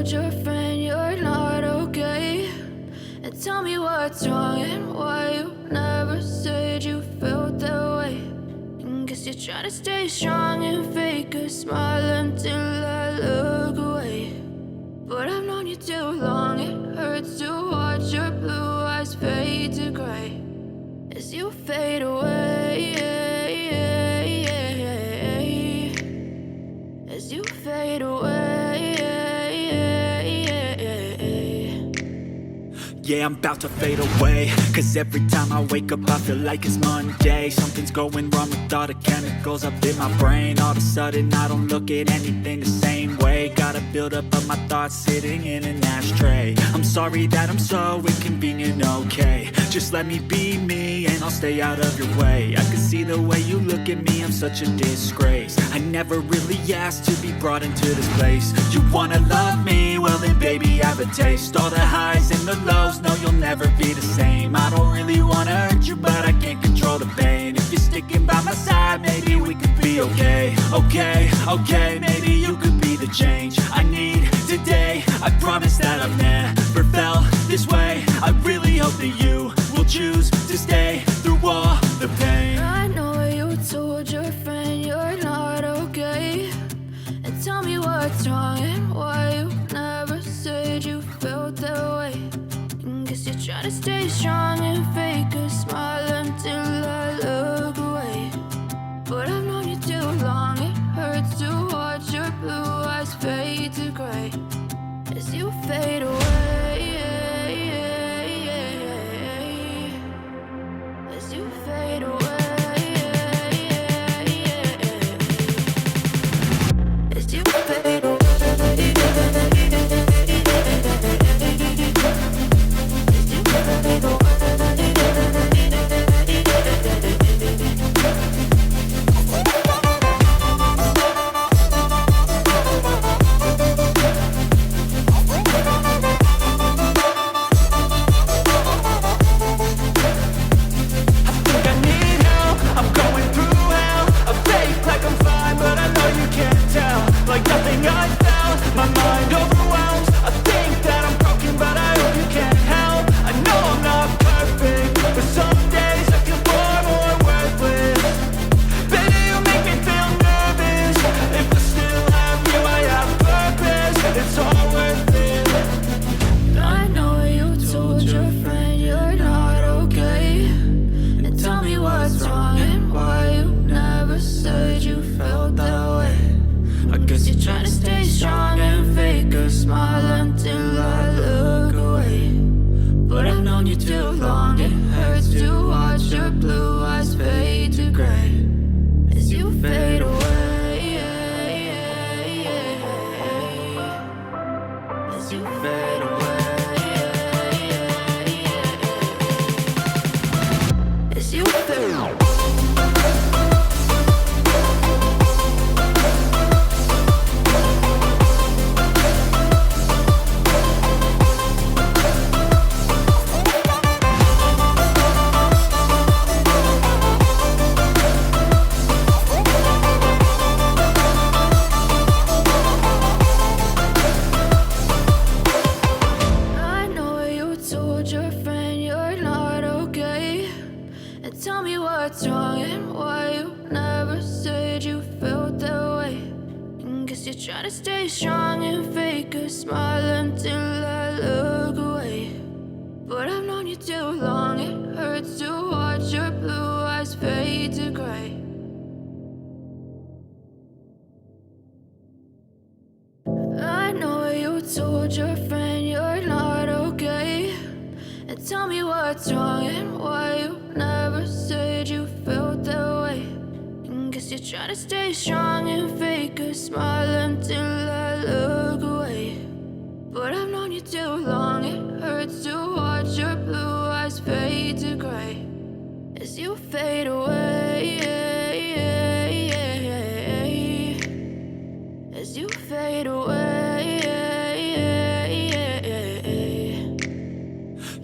told your friend you're not okay? And tell me what's wrong and why you never said you felt that way. And guess you're trying to stay strong and fake a smile until I look away. But I've known you too long, it hurts to watch your blue eyes fade to gray as you fade away, as you fade away. Yeah, I'm about to fade away, cause every time I wake up I feel like it's Monday. Something's going wrong with all the chemicals up in my brain. All of a sudden I don't look at anything the same way. Got a buildup of my thoughts sitting in an ashtray. I'm sorry that I'm so inconvenient, okay? Just let me be me and I'll stay out of your way. I can see the way you look at me, I'm such a disgrace. I never really asked to be brought into this place. You wanna love me? Well then baby I have a taste. All the highs and the lows, no you'll never be the same. I don't really wanna hurt you but I can't control the pain. If you're sticking by my side maybe we could be okay. Okay, maybe you could be the change I need today. I promise that I've never felt this way. I really hope that you will choose to stay through all the pain. I know you told your friend you're not okay. And tell me what's wrong and why you never said you felt that way. And guess you're trying to stay strong and fake a smile until I look away. But I've known you too long, it hurts to watch your blue eyes fade to gray as you fade away, as you fade away, as you fade away. Told your friend you're not okay. And tell me what's wrong and why you never said you felt that way. And guess you're trying to stay strong and fake a smile until I look away. But I've known you too long, it hurts to watch your blue eyes fade to gray as you fade away, as you fade away.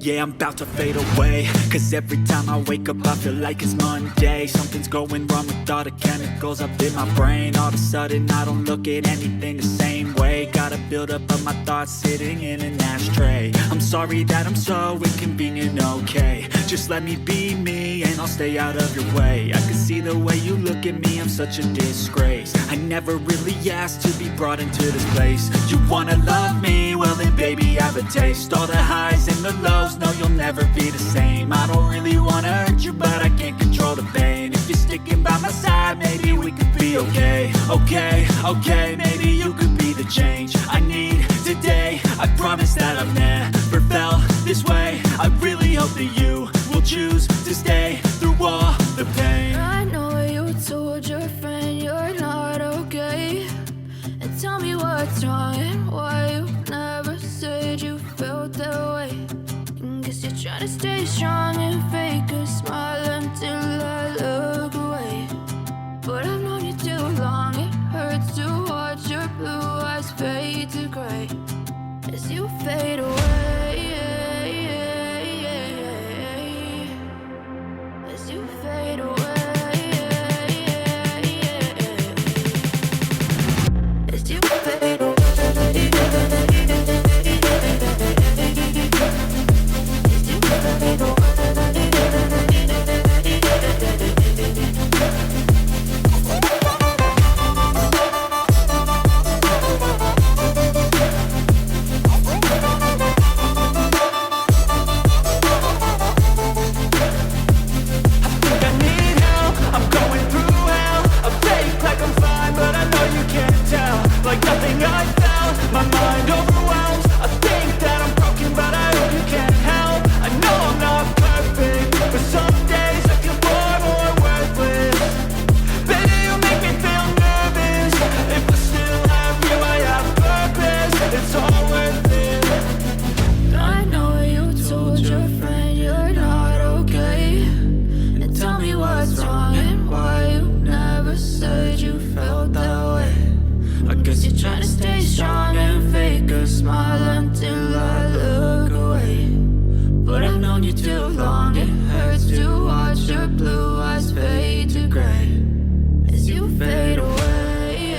Yeah, I'm about to fade away, cause every time I wake up I feel like it's Monday. Something's going wrong with all the chemicals up in my brain. All of a sudden I don't look at anything the same way. Got a buildup of my thoughts sitting in an ashtray. I'm sorry that I'm so inconvenient, okay? Just let me be me and I'll stay out of your way. I can see the way you look at me, I'm such a disgrace. I never really asked to be brought into this place. You wanna love me? Well then baby, have a taste. All the highs and the lows, no you'll never be the same. I don't really wanna hurt you, but I can't control the pain. If you're sticking by my side, maybe we could be okay. Okay, maybe you could be the change I need today. I promise that I've never felt this way. I really hope that you will choose to stay through all the pain. I know you told your friend you're not okay, and tell me what's wrong and why you never said you felt that way. And guess you're trying to stay strong and fake a smile until I look away. But I've known you too long, it hurts to watch your blue eyes fade to gray as you fade away. As you fade away. As you fade away. As you fade away. Like nothing I felt, my mind overwhelmed. I think that I'm broken, but I hope you can't help. I know I'm not perfect, but some days I feel far more worthless. Baby, you make me feel nervous. If I still have you, I have purpose. It's all worth it. I know you told your friend you're not okay, and tell me what's wrong and why you never said you felt that way. I guess you're trying to stay strong and fake a smile until I look away. But I've known you too long, it hurts to watch your blue eyes fade to gray as you fade away.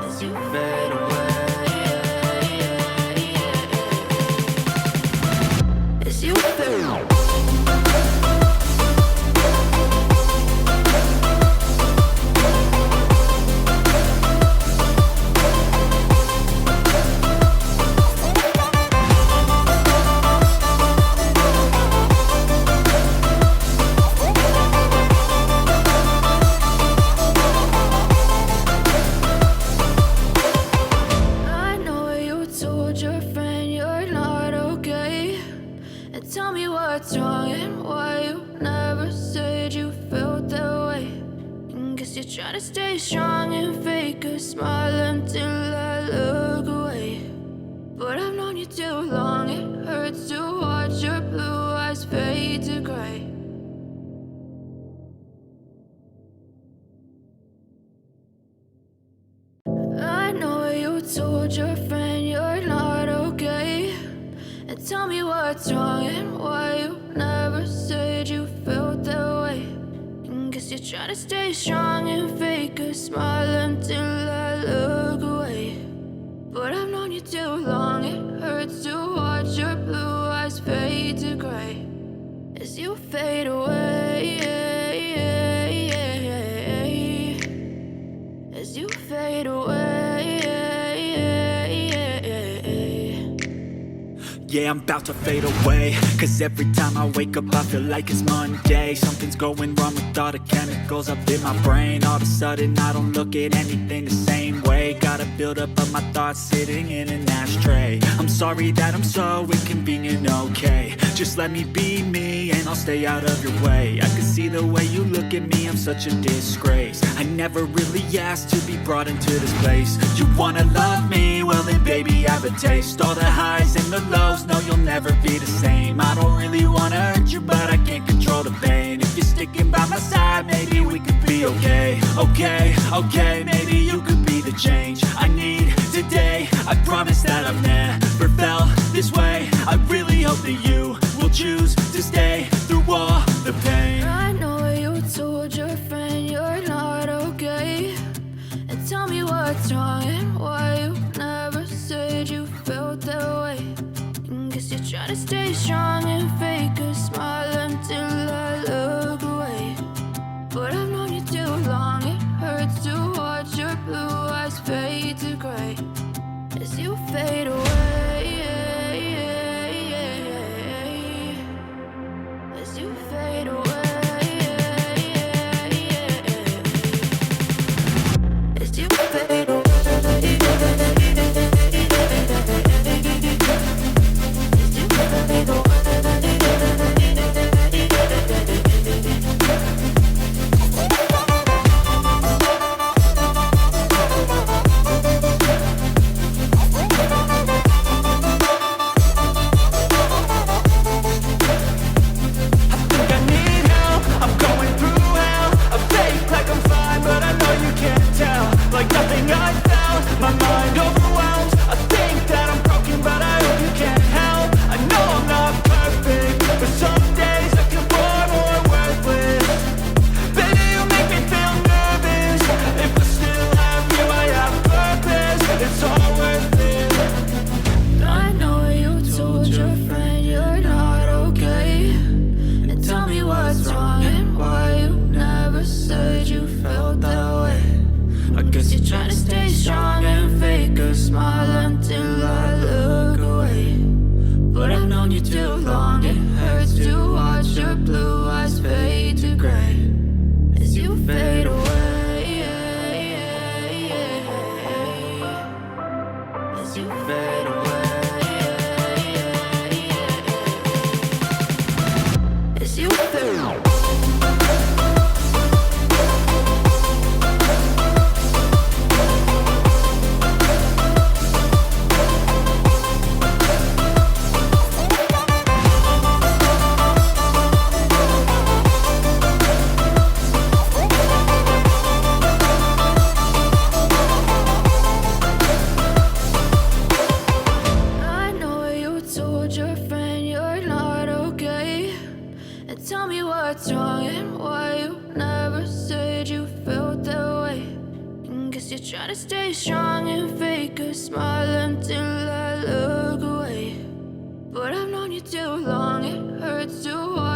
As you fade away. As you fade away. What's wrong and why you never said you felt that way. And guess you're trying to stay strong and fake a smile until I look away. But I've known you too long, it hurts to watch your blue eyes fade to gray. I know you told your friend you're not okay, and tell me what's wrong and why you never said you felt that way. And guess you're trying to stay strong and fake a smile until I look away. But I've known you too long, it hurts to watch your blue eyes fade to gray as you fade away. As you fade away. Yeah, I'm about to fade away, cause every time I wake up I feel like it's Monday. Something's going wrong with all the chemicals up in my brain. All of a sudden I don't look at anything the same way. Got a buildup of my thoughts sitting in an ashtray. I'm sorry that I'm so inconvenient, okay? Just let me be me and I'll stay out of your way. I can see the way you look at me, I'm such a disgrace. I never really asked to be brought into this place. You wanna love me? Well then baby, have a taste. All the highs and the lows, no you'll never be the same. I don't really wanna hurt you, but I can't control the pain. If you're sticking by my side, maybe we could be okay. Okay, maybe you could be the change I need today. I promise that I've never felt this way. I really hope that you will choose to stay through all the pain. I know you told your friend you're not okay, and what's wrong and why you never said you felt that way. Guess you're trying to stay strong and fake a smile until I look away. But I've known you too long, it hurts to watch your blue eyes fade to gray as you fade away. As you fade away. As you fade away. Try to stay strong and fake a smile until I look away. But I've known you too long, it hurts to watch